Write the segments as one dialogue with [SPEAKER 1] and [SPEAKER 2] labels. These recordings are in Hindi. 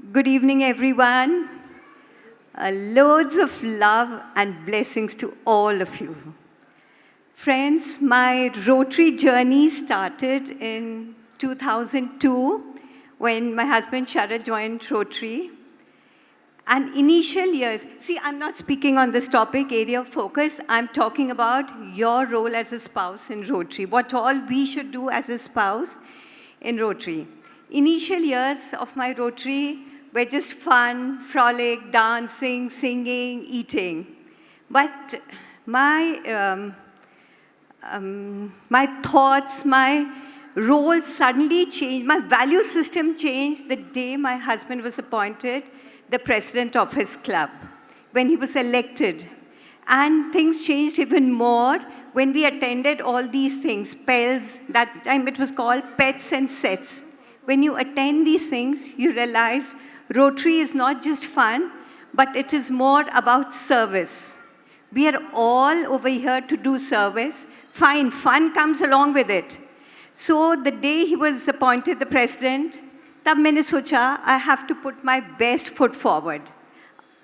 [SPEAKER 1] Good evening, everyone. Loads of love and blessings to all of you. Friends, my Rotary journey started in 2002 when my husband Sharad joined Rotary. And initial years, see, I'm not speaking on this topic, area of focus. I'm talking about your role as a spouse in Rotary, what all we should do as a spouse in Rotary. Initial years of my Rotary were just fun, frolic, dancing, singing, eating. But my thoughts, my role suddenly changed, my value system changed the day my husband was appointed the president of his club, when he was elected. And things changed even more when we attended all these things, PELS, that time it was called Pets and Sets. When you attend these things, you realize Rotary is not just fun, but it is more about service. We are all over here to do service. Fine, fun comes along with it. So the day he was appointed the president, तब मैंने सोचा I have to put my best foot forward.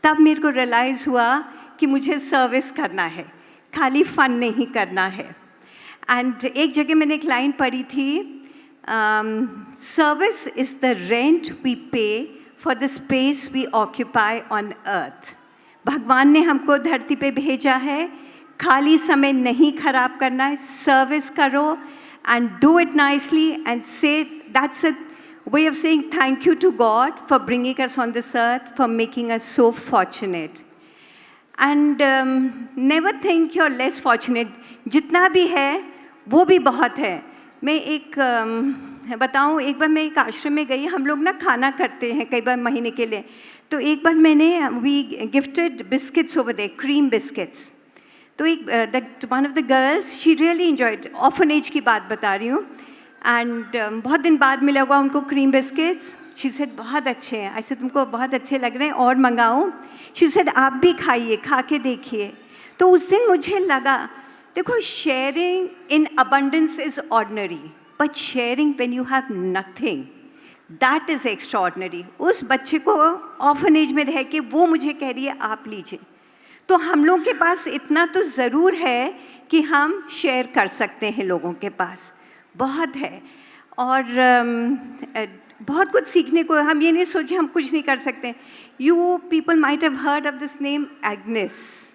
[SPEAKER 1] तब मेरे को realize हुआ कि मुझे service करना है, खाली fun नहीं करना है. And एक जगह मैंने एक line पढ़ी थी, service is the rent we pay for the space we occupy on earth. भगवान ने हमको धरती पे भेजा है, खाली समय नहीं खराब करना है, service करो and do it nicely and say that's a way of saying thank you to God for bringing us on this earth, for making us so fortunate. And never think you're less fortunate. जितना भी है, वो भी बहुत है. मैं एक बताऊं, एक बार मैं एक आश्रम में गई, हम लोग ना खाना करते हैं कई बार महीने के लिए. तो एक बार मैंने we gifted biscuits over there, cream biscuits. तो एक that one of the girls, she really enjoyed. Orphanage की बात बता रही हूँ. And बहुत दिन बाद मिला हुआ उनको cream biscuits. She said बहुत अच्छे हैं. I said तुमको बहुत अच्छे लग रहे हैं और मंगाऊं. She said आप भी खाइए, खा के देखिए. तो उस दिन मुझे लगा, देखो sharing in abundance is ordinary, but sharing when you have nothing, that is extraordinary. उस बच्चे को orphanage में रह के वो मुझे कह रही है आप लीजिए. तो हम लोग के पास इतना तो ज़रूर है कि हम share कर सकते हैं लोगों के पास. बहुत है और बहुत कुछ सीखने को. हम ये नहीं सोचे हम कुछ नहीं कर सकते. You people might have heard of this name Agnes.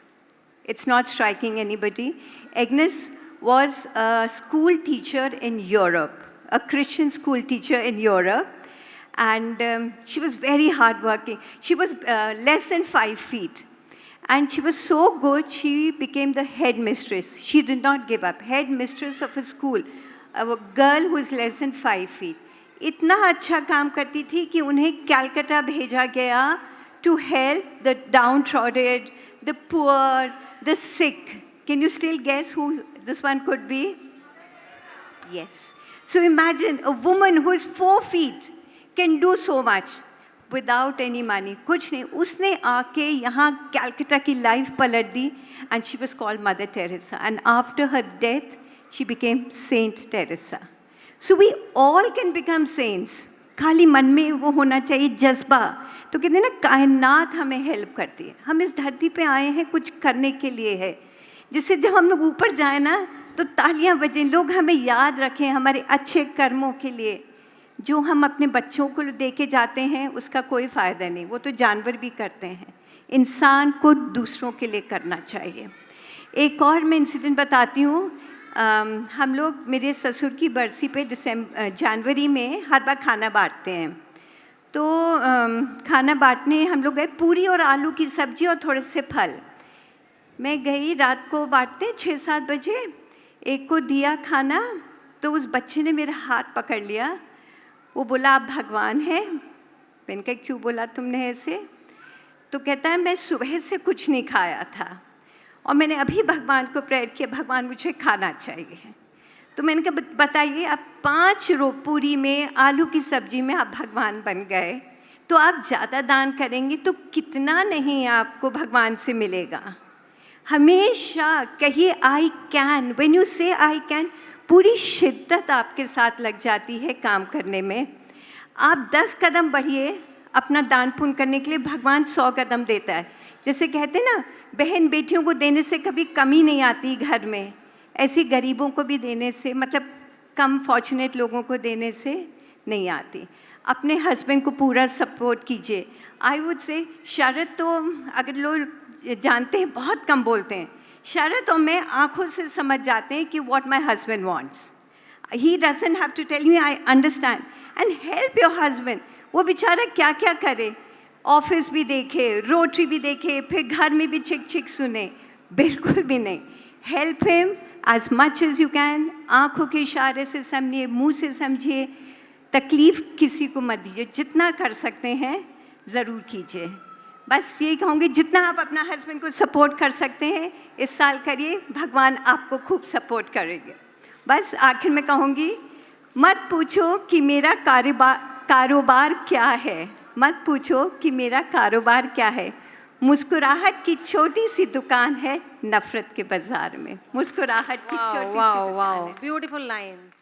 [SPEAKER 1] It's not striking anybody. Agnes was a school teacher in Europe, a Christian school teacher in Europe, and she was very hardworking. She was less than 5 feet. And she was so good, she became the headmistress. She did not give up. Headmistress of a school. A girl who is less than 5 feet. इतना अच्छा काम करती थी कि उन्हें कलकत्ता भेजा गया to help the downtrodden, the poor, the sick. Can you still guess who this one could be? Yes. So imagine a woman who is 4 feet can do so much without any money. कुछ नहीं. उसने आके यहाँ कलकत्ता की लाइफ पलट दी and she was called Mother Teresa. And after her death, she became Saint Teresa. So we all can become saints. खाली मन में वो होना चाहिए जज्बा. तो कहते हैं ना कायनात हमें हेल्प करती है. हम इस धरती पे आए हैं कुछ करने के लिए है. जिससे जब हम लोग ऊपर जाए ना तो तालियां बजें, लोग हमें याद रखें हमारे अच्छे कर्मों के लिए. जो हम अपने बच्चों को दे के जाते हैं उसका कोई फ़ायदा नहीं. वो तो जानवर भी करते हैं. इंसान को दूसरों के लिए करना चाहिए. एक और मैं इंसिडेंट बताती हूँ. हम लोग मेरे ससुर की बरसी पे जनवरी में हर बार खाना बांटते हैं. तो खाना बांटने हम लोग गए. पूरी और आलू की सब्जी और थोड़े से फल. मैं गई रात को बांटते 6-7 बजे. एक को दिया खाना तो उस बच्चे ने मेरा हाथ पकड़ लिया. वो बोला आप भगवान हैं. मैंने कहा क्यों बोला तुमने ऐसे? तो कहता है मैं सुबह से कुछ नहीं खाया था और मैंने अभी भगवान को प्रेयर किया भगवान मुझे खाना चाहिए. तो मैंने कहा बताइए आप 5 पूरी में आलू की सब्जी में आप भगवान बन गए तो आप ज़्यादा दान करेंगे तो कितना नहीं आपको भगवान से मिलेगा. हमेशा कहिए आई कैन. व्हेन यू से आई कैन पूरी शिद्दत आपके साथ लग जाती है काम करने में. आप 10 कदम बढ़िए, अपना दान पुण्य करने के लिए भगवान 100 कदम देता है। जैसे कहते हैं ना, बहन बेटियों को देने से कभी कमी नहीं आती घर में, ऐसी गरीबों को भी देने से, मतलब कम फॉर्चुनेट लोगों को देने से नहीं आती। अपने हस्बैंड को पूरा सपोर्ट कीजिए। आई वुड से शरद तो अगर लोग जानते हैं बहुत कम बोलते हैं, शरद और मैं आंखों से समझ जाते हैं कि what my husband wants. He doesn't have to tell me, I understand and help your husband. वो बेचारा क्या क्या करे, ऑफिस भी देखे, रोटरी भी देखे, फिर घर में भी चिक चिक सुने, बिल्कुल भी नहीं। Help him as much as you can. आंखों के इशारे से समझिए, मुंह से समझिए, तकलीफ़ किसी को मत दीजिए, जितना कर सकते हैं ज़रूर कीजिए। बस यही कहूँगी, जितना आप अपना हस्बैंड को सपोर्ट कर सकते हैं इस साल करिए, भगवान आपको खूब सपोर्ट करेंगे। बस आखिर में कहूँगी, मत पूछो कि मेरा कारोबार क्या है, मत पूछो कि मेरा कारोबार क्या है। मुस्कुराहट की छोटी सी दुकान है नफ़रत के बाज़ार में। मुस्कुराहट की छोटी सी दुकान है।
[SPEAKER 2] Beautiful lines.